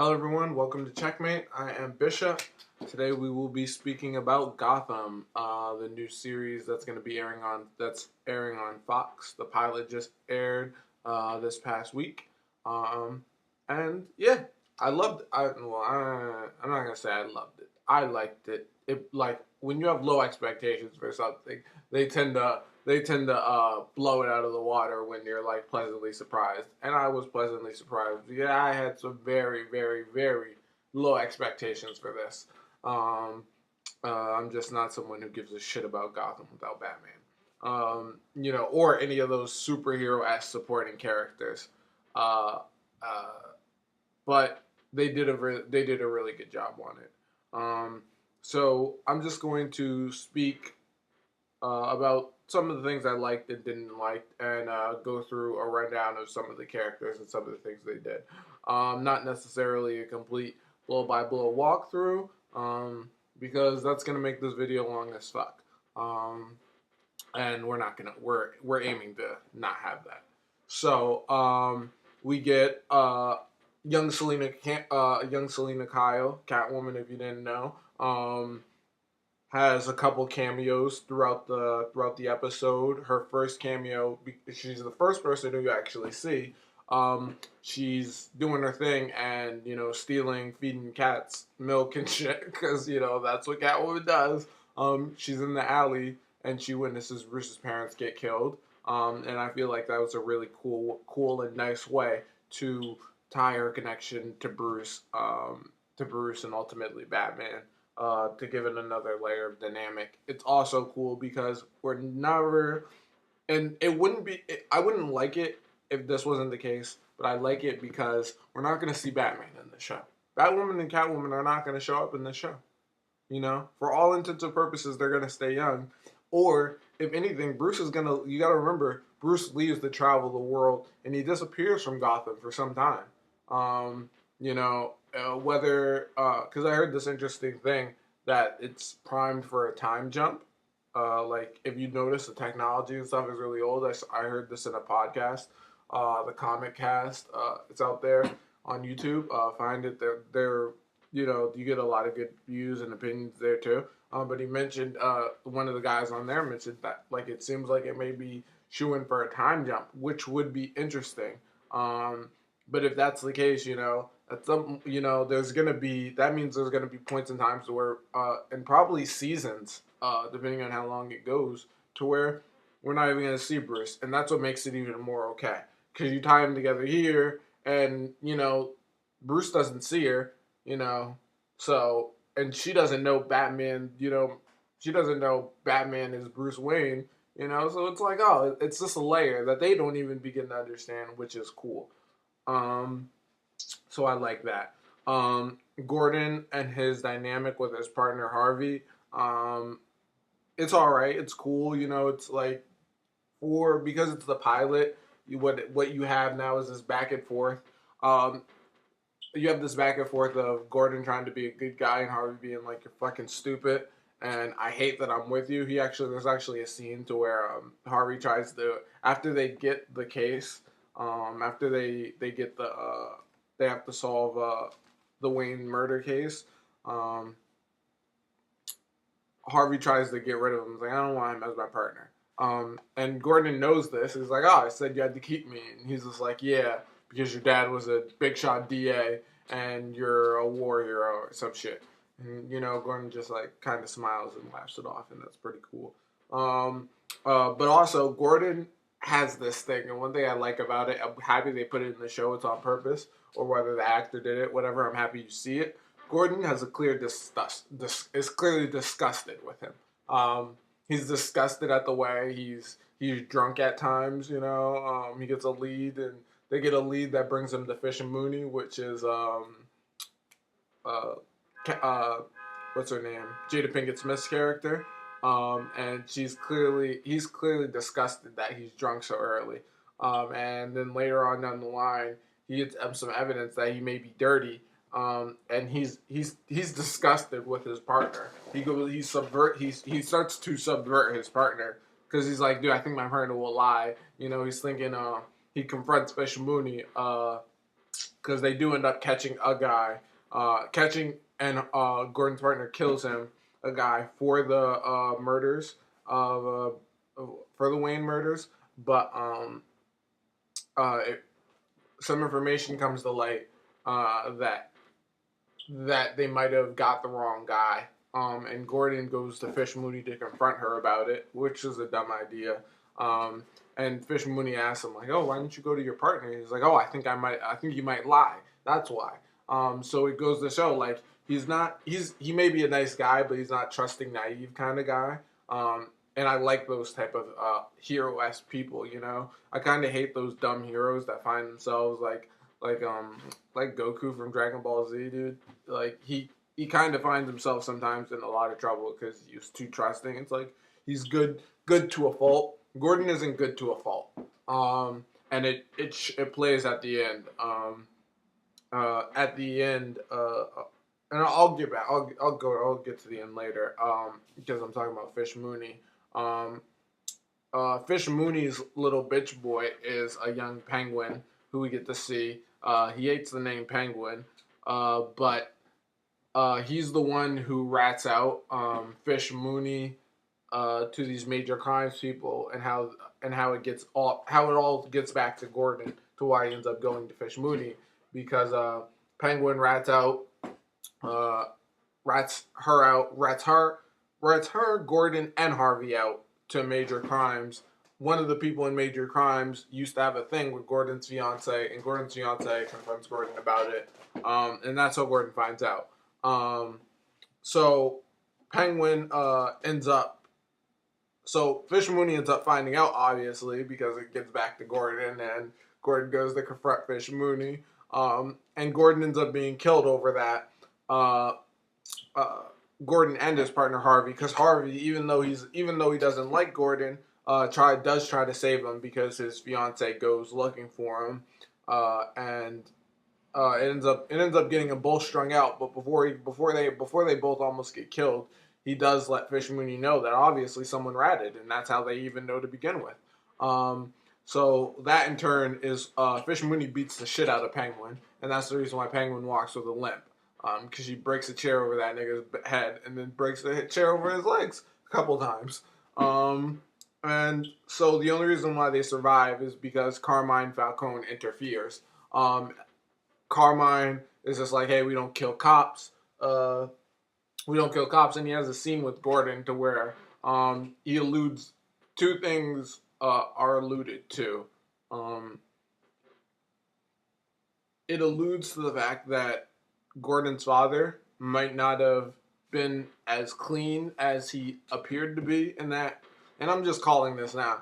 Hello everyone, welcome to Checkmate. I am Bishop. Today we will be speaking about Gotham, the new series that's airing on Fox. The pilot just aired this past week, and yeah, I loved. I'm not gonna say I loved it. I liked it. It like when you have low expectations for something, they tend to blow it out of the water when you're like pleasantly surprised. And I was pleasantly surprised. Yeah, I had some very, very, very low expectations for this. Um, I'm just not someone who gives a shit about Gotham without Batman. Or any of those superhero-esque supporting characters. Uh, uh, but they did a really good job on it. So I'm just going to speak about some of the things I liked and didn't like, and go through a rundown of some of the characters and some of the things they did. Not necessarily a complete blow by blow walkthrough, because that's gonna make this video long as fuck. And we're aiming to not have that. So we get young Selena Kyle, Catwoman, if you didn't know. Has a couple cameos throughout the episode. Her first cameo, she's the first person who you actually see. She's doing her thing and stealing, feeding cats milk and shit because that's what Catwoman does. She's in the alley and she witnesses Bruce's parents get killed. And I feel like that was a really cool and nice way to tie her connection to Bruce and ultimately Batman, to give it another layer of dynamic. It's also cool because we're never, and it wouldn't be, I wouldn't like it if this wasn't the case, but I like it because we're not going to see Batman in the show. Batwoman and Catwoman are not going to show up in the show. For all intents and purposes, they're going to stay young. Or, if anything, you got to remember, Bruce leaves to travel the world and he disappears from Gotham for some time. Because I heard this interesting thing that it's primed for a time jump. Like, if you notice, the technology and stuff is really old. I heard this in a podcast, the Comic Cast. It's out there on YouTube. Find it. You get a lot of good views and opinions there too. But he mentioned, one of the guys on there mentioned that like it seems like it may be shooing for a time jump, which would be interesting. But if that's the case, at some, that means there's gonna be points in times where, and probably seasons, depending on how long it goes, to where we're not even gonna see Bruce, and that's what makes it even more okay. Because you tie them together here, and Bruce doesn't see her, so, and she doesn't know Batman, she doesn't know Batman is Bruce Wayne, so it's like, oh, it's just a layer that they don't even begin to understand, which is cool. Um, so I like that. Gordon and his dynamic with his partner Harvey, it's all right. It's cool. It's like because it's the pilot. What you have now is this back and forth. Um, you have this back and forth of Gordon trying to be a good guy and Harvey being like, you're fucking stupid and I hate that I'm with you. There's actually a scene to where Harvey tries to, after they get the case, after they get they have to solve the Wayne murder case. Harvey tries to get rid of him. He's like, I don't want him as my partner. And Gordon knows this. He's like, oh, I said you had to keep me. And he's just like, yeah, because your dad was a big shot DA and you're a war hero or some shit. And, Gordon just like kind of smiles and laughs it off. And that's pretty cool. But also, Gordon has this thing. And one thing I like about it, I'm happy they put it in the show. It's on purpose. Or whether the actor did it, whatever. I'm happy you see it. Gordon has a clear disgust. Is clearly disgusted with him. He's disgusted at the way he's drunk at times. He gets a lead, and they get a lead that brings him to Fish and Mooney, which is uh, what's her name? Jada Pinkett Smith's character. And he's clearly disgusted that he's drunk so early. And then later on down the line, he gets some evidence that he may be dirty. And he's disgusted with his partner. He starts to subvert his partner because he's like, dude, I think my partner will lie. He's thinking he confronts Fish Mooney because they do end up catching a guy, and Gordon's partner kills him, a guy for the murders of for the Wayne murders, but it, some information comes to light that they might have got the wrong guy. And Gordon goes to Fish Mooney to confront her about it, which is a dumb idea. And Fish Mooney asks him like, "Oh, why didn't you go to your partner?" He's like, "Oh, I think I might. I think you might lie. That's why." So it goes to show like he's not. He may be a nice guy, but he's not trusting, naive kind of guy. And I like those type of hero-esque people. You know, I kind of hate those dumb heroes that find themselves like like Goku from Dragon Ball Z, dude. Like he kind of finds himself sometimes in a lot of trouble because he's too trusting. It's like he's good to a fault. Gordon isn't good to a fault. And it plays at the end. At the end, and I'll get back. I'll get to the end later. Because I'm talking about Fish Mooney. Um, Fish Mooney's little bitch boy is a young penguin who we get to see. He hates the name penguin, but he's the one who rats out Fish Mooney to these major crimes people, and how it all gets back to Gordon, to why he ends up going to Fish Mooney, because Penguin uh, rats her, Gordon, and Harvey out to major crimes. One of the people in major crimes used to have a thing with Gordon's fiance, and Gordon's fiance confronts Gordon about it, and that's how Gordon finds out. So Penguin ends up. So Fish Mooney ends up finding out, obviously, because it gets back to Gordon, and Gordon goes to confront Fish Mooney, and Gordon ends up being killed over that. Uh, Gordon and his partner Harvey, because Harvey, even though he doesn't like Gordon, does try to save him because his fiance goes looking for him, and it ends up getting them both strung out. But before they both almost get killed, he does let Fish Mooney know that obviously someone ratted, and that's how they even know to begin with. So that in turn is Fish Mooney beats the shit out of Penguin, and that's the reason why Penguin walks with a limp. Because she breaks a chair over that nigga's head, and then breaks the chair over his legs a couple times. And so the only reason why they survive is because Carmine Falcone interferes. Carmine is just like, hey, we don't kill cops. And he has a scene with Gordon to where he alludes, two things are alluded to. It alludes to the fact that Gordon's father might not have been as clean as he appeared to be in that. And I'm just calling this now.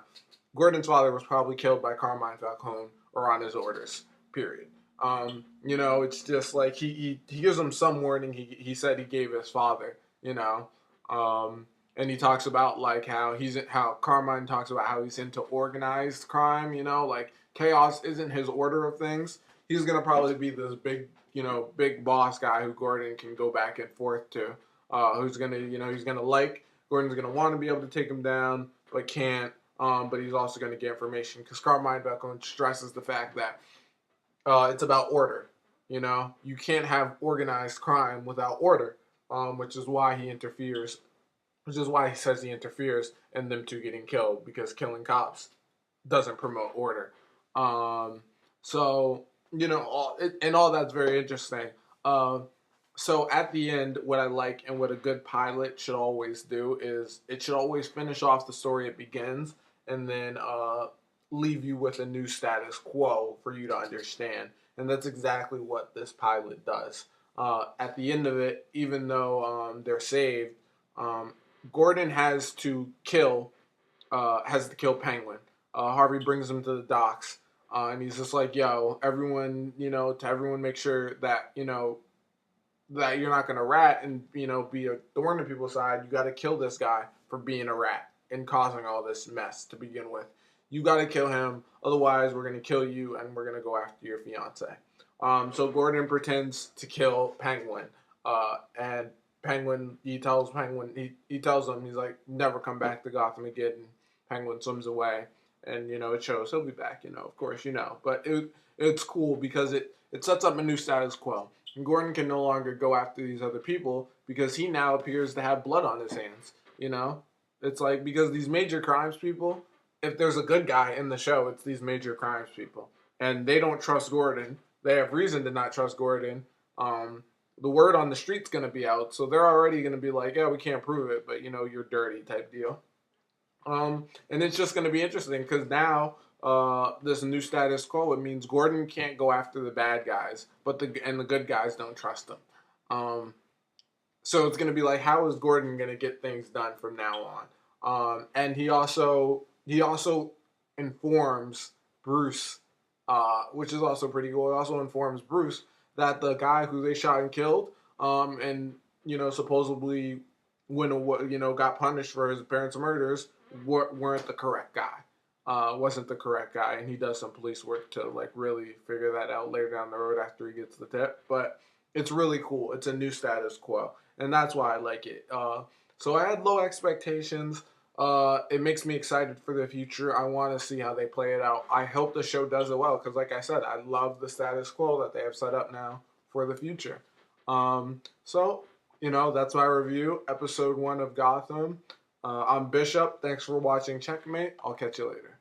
Gordon's father was probably killed by Carmine Falcone or on his orders. Period. It's just like he gives him some warning. He said he gave his father. And he talks about like how Carmine talks about how he's into organized crime. Like chaos isn't his order of things. He's gonna probably be this big boss guy who Gordon can go back and forth to. Who's gonna he's gonna like Gordon's gonna want to be able to take him down, but can't. But he's also gonna get information because Carmine Falcone stresses the fact that it's about order. You can't have organized crime without order, which is why he interferes. Which is why he says he interferes in them two getting killed, because killing cops doesn't promote order. So all that's very interesting. So at the end, what I like and what a good pilot should always do is it should always finish off the story it begins, and then leave you with a new status quo for you to understand. And that's exactly what this pilot does. At the end of it, even though they're saved, Gordon has to kill Penguin. Harvey brings him to the docks, and he's just like, "Yo, everyone, to everyone, make sure that that you're not gonna rat and be a thorn in people's side. You got to kill this guy for being a rat and causing all this mess to begin with. You got to kill him, otherwise we're gonna kill you and we're gonna go after your fiance." So Gordon pretends to kill Penguin, and he tells him, he's like, never come back to Gotham again. And Penguin swims away, and it shows he'll be back. Of course, but it's cool because it sets up a new status quo. And Gordon can no longer go after these other people because he now appears to have blood on his hands. You know, it's like because these major crimes people, if there's a good guy in the show, it's these major crimes people, and they don't trust Gordon. They have reason to not trust Gordon. The word on the street's gonna be out, so they're already gonna be like, yeah, we can't prove it, but you're dirty type deal. And it's just going to be interesting because now this new status quo, it means Gordon can't go after the bad guys, but the good guys don't trust him. Um, so it's going to be like, how is Gordon going to get things done from now on? And he also informs Bruce, which is also pretty cool. He also informs Bruce that the guy who they shot and killed, and supposedly got punished for his parents' murders, weren't the correct guy. Wasn't the correct guy, and he does some police work to like really figure that out later down the road after he gets the tip. But it's really cool. It's a new status quo, and that's why I like it. So I had low expectations. It makes me excited for the future. I want to see how they play it out. I hope the show does it well because, like I said, I love the status quo that they have set up now for the future. So that's my review, episode 1 of Gotham. I'm Bishop. Thanks for watching Checkmate. I'll catch you later.